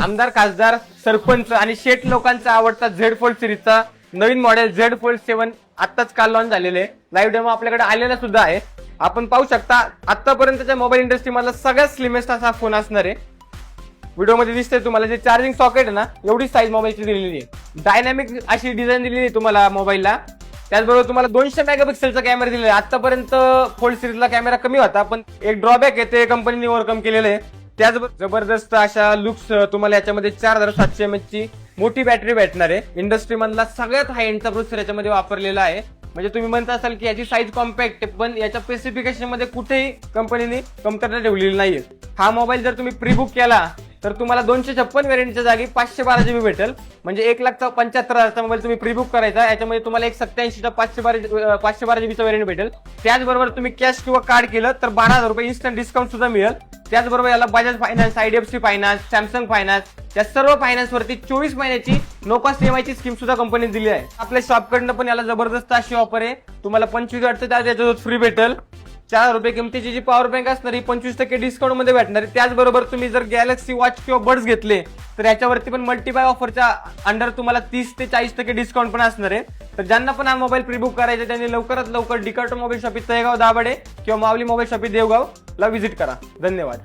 आमदार, खासदार, सरपंच आणि शेठ लोकांचा आवडता झेड फोल्ड सिरीजचा नवीन मॉडेल झेड फोल्ड 7 आत्ताच काल लॉन्च झालेले आहे. लाईव्ह डेमो आपल्याकडे आलेला सुद्धा आहे. आपण पाहू शकता आतापर्यंतच्या मोबाईल इंडस्ट्री मधला सगळ्यात स्लिमेस्ट असा फोन असणार आहे. व्हिडिओमध्ये दिसतंय तुम्हाला जे चार्जिंग सॉकेट आहे ना, एवढी साईज मोबाईलची दिलेली आहे. डायनॅमिक अशी डिझाईन दिलेली आहे तुम्हाला मोबाईलला. त्याचबरोबर तुम्हाला 200 मेगापिक्सेलचा कॅमेरा दिलेला आहे. आतापर्यंत फोल्ड सिरीजला कॅमेरा कमी होता, पण एक ड्रॉबॅक आहे ते कंपनीने ओव्हरकम केलेलं आहे. त्याचबरोबर जबरदस्त अशा लुक्स तुम्हाला याच्यामध्ये 4700 mAh ची मोठी बॅटरी भेटणार आहे. इंडस्ट्री मधला सगळ्यात हाय एंडचा प्रोसेसर याच्यामध्ये वापरलेला आहे. म्हणजे तुम्ही म्हणता असाल की याची साईज कॉम्पॅक्ट आहे, पण याच्या स्पेसिफिकेशन मध्ये कुठेही कंपनीने कमतरता ठेवलेली नाहीये. हा मोबाईल जर तुम्ही प्री बुक केला तर तुम्हाला 256 व्हेरियंटच्या जागी 512 GB भेटेल. म्हणजे 1,75,000चा मोबाईल तुम्ही प्री बुक करायचा, याच्यामध्ये तुम्हाला 187चा 512 GB चा व्हेरियंट भेटेल. त्याचबरोबर तुम्ही कॅश किंवा कार्ड केलं तर 12,000 रुपये इन्स्टंट डिस्काउंट सुद्धा मिळेल. त्याचबरोबर याला Bajaj finance, IDFC finance, Samsung finance या सर्व फायनान्स वरती 24 महिन्याची नो कॉस्ट EMI ची स्कीम सुद्धा कंपनीने दिली आहे. आपल्या शॉपकडनं पण याला जबरदस्त अशी ऑफर आहे. तुम्हाला 25 वॅटचं चार्ज याच्यासोबत फ्री भेटेल. 4 रुपये किमतीची जी पॉवर बँक असणार ही 25% डिस्काउंट मध्ये भेटणार आहे. त्याचबरोबर तुम्ही जर गॅलेक्सी वॉच किंवा बड्स घेतले तर याच्यावरती पण मल्टीबाय ऑफरच्या अंडर तुम्हाला 30 ते 40% डिस्काउंट पण असणार आहे. तर ज्यांना पण हा मोबाईल प्री बुक करायचा त्यांनी लवकरात लवकर डिकार्टो मोबाईल शॉपी तळेगाव दाभाडे किंवा माऊली मोबाईल शॉपी देवगावला व्हिजिट करा. धन्यवाद.